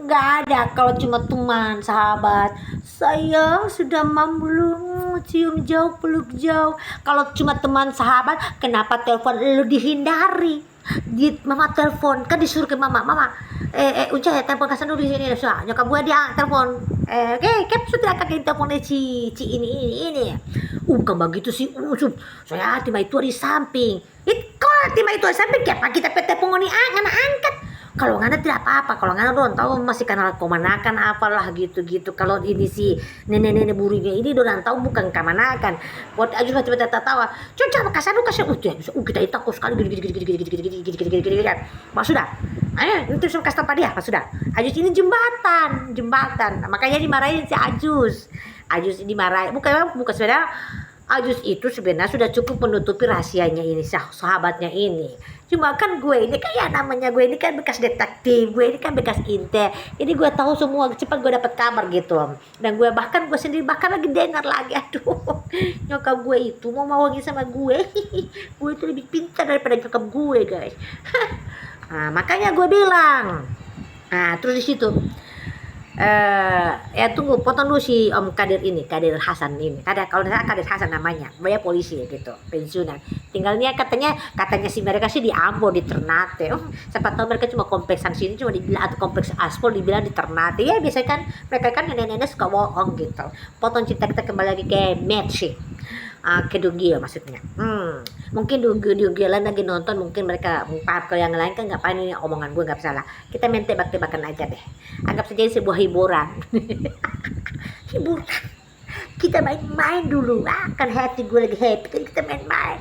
Nggak ada kalau cuma teman, sahabat. Sayang, sudah mam belum? Cium jauh, peluk jauh. Kalau cuma teman, sahabat, kenapa telepon lu dihindari? Mama telepon, kan disuruh ke mama. Mama, Uca ya telepon kasan dulu di sini. Sudah, nyokap gue dia telepon. Oke, sudah kakek telepon ci ini. Bukan begitu sih, saya timah itu di samping. Kalau timah itu di samping, kenapa kita telepon ini anak angkat? Kalau ngana tidak apa-apa, kalau ngana doang tahu masih kenal kemanakan apalah gitu-gitu. Kalau ini si nenek-nenek burinya ini doang tahu bukan kemanakan. Buat aja cuma tawa. Coba kasar kita itu takut sekali gini. Mas sudah. Ayo itu suruh kasih tahu dia, Mas sudah. Ajus ini jembatan. Makanya dimarahin si Ajus. Ajus dimarahin, bukan sebenarnya Ajus itu sebenarnya sudah cukup menutupi rahasianya ini, sahabatnya ini. Cuma kan gue ini kayak namanya gue ini kan bekas detektif, gue ini kan bekas intel. Jadi gue tahu semua, cepat gue dapat kabar gitu. Dan gue sendiri lagi dengar lagi, aduh, nyokap gue itu mau mawangin sama gue. Gue itu lebih pintar daripada nyokap gue, guys. Nah, makanya gue bilang. Nah, terus di situ tunggu, potong dulu si Om Kadir Hasan ini. Kalau saya Kadir Hasan namanya, dia polisi gitu, pensiunan. Tinggalnya katanya si mereka sih di Ambon, di Ternate. Siapa tahu mereka cuma kompleks sini cuma dibilang, atau kompleks aspal dibilang di Ternate. Ya biasanya kan mereka kan nenek-nenek suka bohong gitu. Potong cerita kita kembali lagi ke match sih. Ke Dugio maksudnya. Mungkin Dugio lain lagi nonton, mungkin mereka kalau yang lain kan nggak ini omongan gue nggak salah. Kita main tebak-tebakan aja deh. Anggap saja sebuah hiburan. Hiburan. Kita main-main dulu. Kan hati gue lagi happy, kita main-main.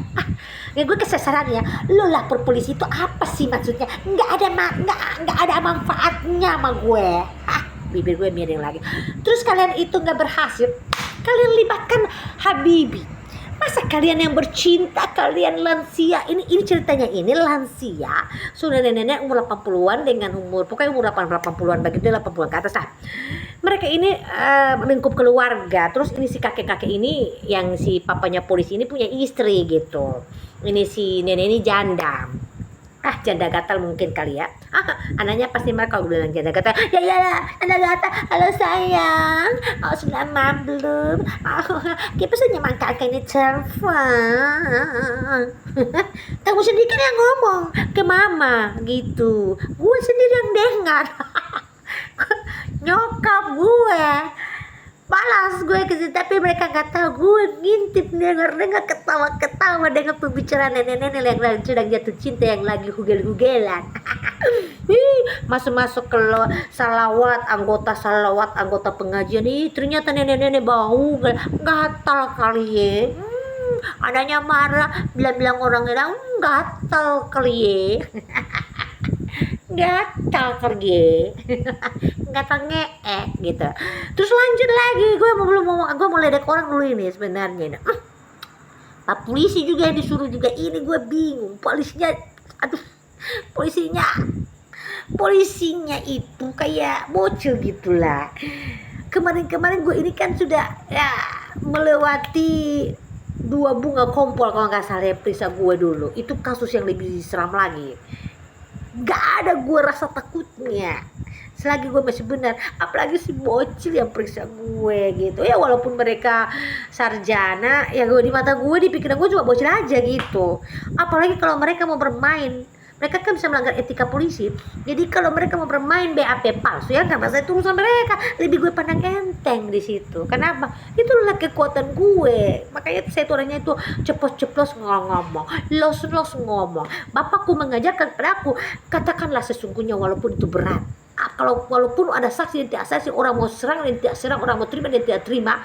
Ya gue kesesaran ya. Lo lapor polisi itu apa sih maksudnya? Nggak ada manfaatnya sama gue. Bibir gue miring lagi. Terus kalian itu nggak berhasil. Kalian libatkan Habibie. Masa kalian yang bercinta, kalian lansia, ini ceritanya ini lansia, sudah nenek umur 80-an dengan pokoknya umur 80-an, begitu 80-an ke atas lah. Mereka ini lingkup keluarga, terus ini si kakek-kakek ini, yang si papanya polisi ini punya istri gitu. Ini si nenek ini janda. Janda gatal mungkin kali ya. Anaknya pasti mereka udah bilang janda gatal. Ya, janda gatal. Halo sayang. Sudah mam belum? Kita saja mangkak ini telepon. Kamu sendiri kan yang ngomong ke mama gitu. Gue sendiri yang dengar. Nyokap gue balas gue ke situ, tapi mereka nggak tahu gue ngintip dengar ketawa dengan pembicaraan nenek-nenek yang lagi sedang jatuh cinta, yang lagi hugel-hugelan. Masuk ke anggota pengajian nih, ternyata nenek-nenek bau gatal kali ya. Adanya marah, bilang orang gatal kali ya. Gatal pergi. Gatal gitu. Terus lanjut lagi, gue mau ledek orang dulu ini sebenarnya. Pak polisi juga yang disuruh juga, ini gue bingung. Polisinya itu kayak bocil gitulah. Kemarin gue ini kan sudah melewati 2 bunga kompol kalau nggak salah, periksa gue dulu. Itu kasus yang lebih seram lagi. Gak ada gue rasa takutnya selagi gue masih benar, apalagi si bocil yang periksa gue gitu ya. Walaupun mereka sarjana, ya gue di mata gue, di pikiran gue cuma bocil aja gitu. Apalagi kalau mereka mau bermain, mereka kan bisa melanggar etika polisi. Jadi kalau mereka mau bermain BAP palsu, ya nggak masalah, itu urusan mereka. Lebih gue pandang enteng di situ. Kenapa? Itulah kekuatan gue. Makanya saya tuh orangnya itu ceplos ngomong, los ngomong. Bapakku mengajarkan padaku, katakanlah sesungguhnya walaupun itu berat. Walaupun ada saksi dan tidak saksi, orang mau serang dan tidak serang, orang mau terima dan tidak terima,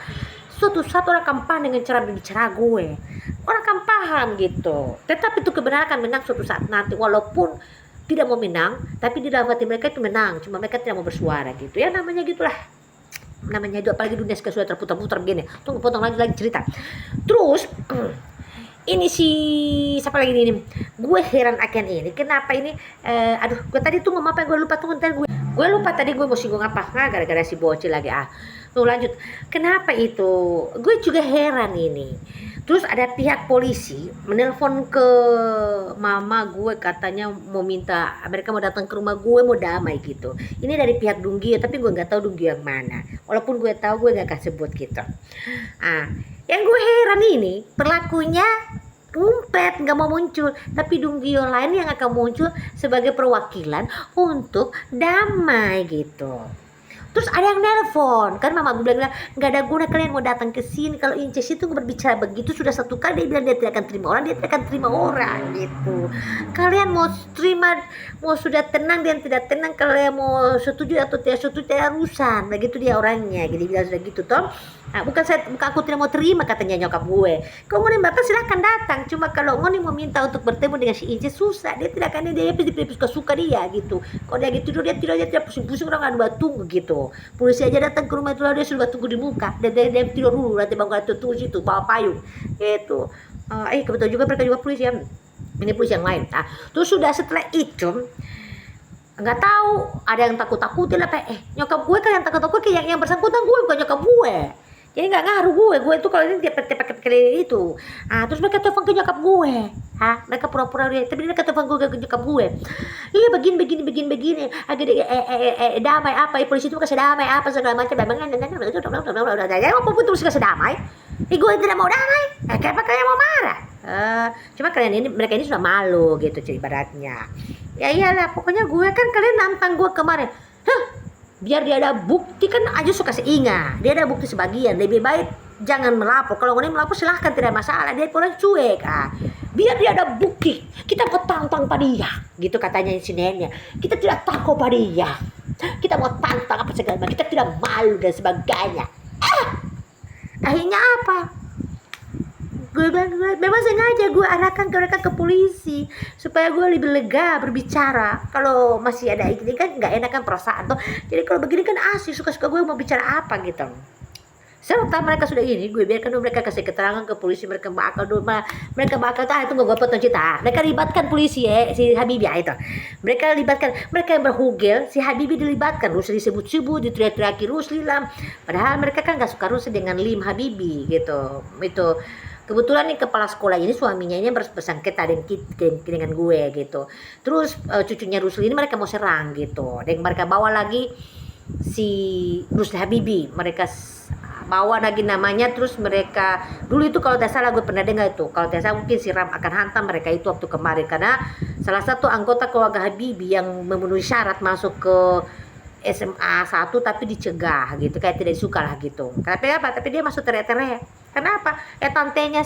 suatu saat orang akan paham dengan cara berbicara gue. Orang akan paham gitu. Tetapi itu kebenaran akan menang suatu saat nanti, walaupun tidak mau menang, tapi di dalam hati mereka itu menang, cuma mereka tidak mau bersuara gitu ya. Namanya gitulah, namanya hidup, apalagi dunia sekarang sudah terputar-putar begini. Tunggu, potong lagi cerita. Terus ini siapa lagi ini? Gue heran akan ini. Kenapa ini? Gue tadi tuh ngomong apa yang gue lupa, tunggu ntar gue Gue lupa tadi gue mau singgung apa, nggak gara-gara si bocil lagi Tuh lanjut. Kenapa itu? Gue juga heran ini. Terus ada pihak polisi menelpon ke mama gue katanya mau minta mereka mau datang ke rumah gue mau damai gitu. Ini dari pihak Dunggio tapi gue nggak tahu Dunggio yang mana. Walaupun gue tahu gue nggak akan sebut gitu. Yang gue heran ini pelakunya ngumpet nggak mau muncul tapi Dunggio lain yang akan muncul sebagai perwakilan untuk damai gitu. Terus ada yang nelpon kan mama gue bilang nggak ada guna kalian mau datang ke sini kalau Inces itu berbicara begitu sudah satu kali dia bilang dia tidak akan terima orang dia tidak akan terima orang gitu. Kalian mau terima mau sudah tenang dan tidak tenang kalian mau setuju atau tidak setuju tidak urusan begitu dia orangnya jadi bilang sudah gitu toh. Bukan aku tidak mau terima katanya nyokap gue. Kalau ngoni bapak silahkan datang. Cuma kalau ngoni mau minta untuk bertemu dengan si Inces susah. Dia tidak akan dia suka dia gitu. Kalau dia gitu dia tidak pusing-pusing orang ada tunggu gitu. Polisi aja datang ke rumah itu dia sudah tunggu di muka. Dia tidur dulu nanti bangun tunggu situ bawa payung. Itu. Kebetulan juga mereka juga polisi ya. Ini polisi yang lain. Terus sudah setelah itu nggak tahu ada yang takut-takutin apa nyokap gue kan yang takut-takut kayak yang bersangkutan gue bukan nyokap gue. Jadi nggak ngaruh gue itu kalau ini dia pakai itu. Terus mereka telepon ke nyokap gue. Mereka pura-pura tapi mereka telepon gue ke nyokap gue. Iya begini. Damai apa? Polisi itu kasih damai apa segala macam. Apapun terus kasih damai. Gue tidak mau damai. Kenapa kalian mau marah? Cuma mereka ini sudah malu gitu ibaratnya. Ya iyalah pokoknya gue kan kalian nantang gue kemarin. Biar dia ada bukti kan aja suka seingat dia ada bukti sebagian lebih baik jangan melapor kalau ngoni melapor silahkan tidak masalah dia orang cuek biar dia ada bukti kita mau tantang pada dia gitu katanya si neneknya kita tidak takut pada dia kita mau tantang apa segala macam kita tidak malu dan sebagainya akhirnya apa gue memang sengaja gue arahkan mereka ke polisi supaya gue lebih lega berbicara kalau masih ada ini kan nggak enak kan perasaan tuh jadi kalau begini kan asik suka-suka gue mau bicara apa gitu serta mereka sudah ini gue biarkan dulu mereka kasih keterangan ke polisi mereka bakal itu gue potong cerita mereka libatkan polisi si Habibie itu mereka yang berhugel si Habibie dilibatkan Rusli disebut-sebut diteriaki Rusli lah padahal mereka kan nggak suka Rusli dengan Lim Habibie gitu itu. Kebetulan nih kepala sekolah ini suaminya ini bersengketa dengan gue gitu. Terus cucunya Rusli ini mereka mau serang gitu. Dan mereka bawa lagi si Rusli Habibie. Mereka bawa lagi namanya terus mereka dulu itu kalau tidak salah gue pernah dengar itu. Kalau tidak salah mungkin siram akan hantam mereka itu waktu kemarin karena salah satu anggota keluarga Habibie yang memenuhi syarat masuk ke SMA 1 tapi dicegah gitu kayak tidak disuka lah gitu. Tapi dia masuk teriak-teriak. Kenapa? Tantenya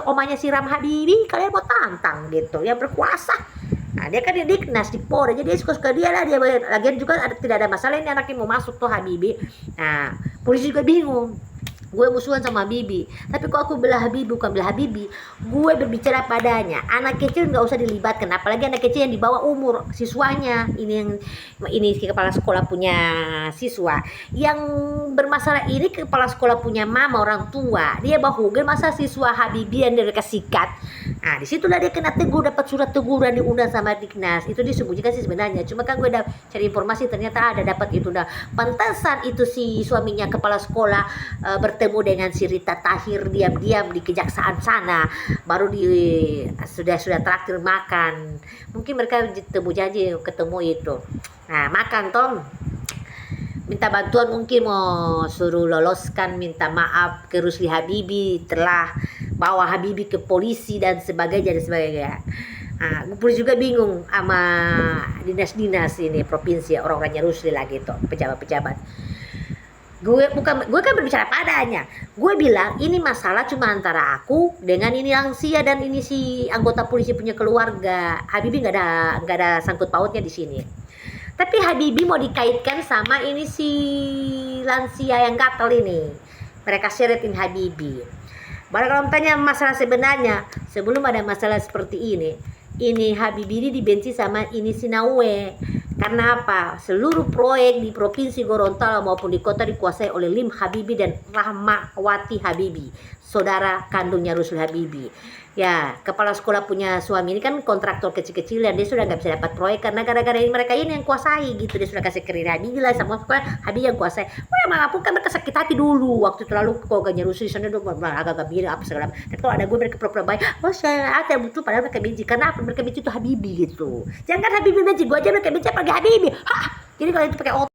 omanya si Ram Habibie kalian mau tantang gitu yang berkuasa. Dia kan di Diknas di Polda jadi dia suka-suka dia lah dia lagian juga tidak ada masalah ini anaknya mau masuk tuh Habibie. Polisi juga bingung. Gue musuhan sama Habibie tapi kok aku belah Habibie bukan belah Habibie gue berbicara padanya anak kecil nggak usah dilibatkan apalagi anak kecil yang di bawah umur siswanya ini kepala sekolah punya siswa yang bermasalah ini kepala sekolah punya mama orang tua dia bahu masa siswa Habibie yang mereka sikat disitulah dia kena tegur dapat surat teguran diundang sama Diknas itu disembunyikan sih sebenarnya cuma kan gue udah cari informasi ternyata ada dapat itu pantasan itu si suaminya kepala sekolah bertemu dengan si Rita Tahir diam-diam di kejaksaan sana baru sudah traktir makan mungkin mereka temu janji ketemu itu makan Tom minta bantuan mungkin mau suruh loloskan minta maaf ke Rusli Habibie telah bawa Habibie ke polisi dan sebagainya. Polisi juga bingung sama dinas-dinas ini provinsi orang-orangnya Rusli lah gitu pejabat-pejabat. Gue kan berbicara padanya. Gue bilang ini masalah cuma antara aku dengan ini Langsia dan ini si anggota polisi punya keluarga. Habibie nggak ada sangkut pautnya di sini. Tapi Habibie mau dikaitkan sama ini si lansia yang gatal ini. Mereka seretin Habibie. Kalau tanya masalah sebenarnya sebelum ada masalah seperti ini Habibie ini dibenci sama ini Sinawe. Karena apa? Seluruh proyek di Provinsi Gorontalo maupun di kota dikuasai oleh Lim Habibie dan Rahmawati Habibie. saudara kandungnya Rusul Habibie. Ya, kepala sekolah punya suami ini kan kontraktor kecil-kecilan, dia sudah nggak bisa dapat proyek karena gara-gara mereka ini yang kuasai gitu. Dia sudah kasih ke Habibie lah, sama sekolah Habibie yang kuasai. Wah, malah kan mereka sakit hati dulu waktu terlalu keluarganya Rusul di sana udah agak-agak biru apa segala. Tapi kalau ada gue mereka pura-pura baik, oh saya ada butuh padahal mereka benci. Karena apa? Mereka benci itu Habibie gitu. Jangan Habibie benci, gue aja mereka benci apalagi Habibie. Hah? Jadi kalau itu pakai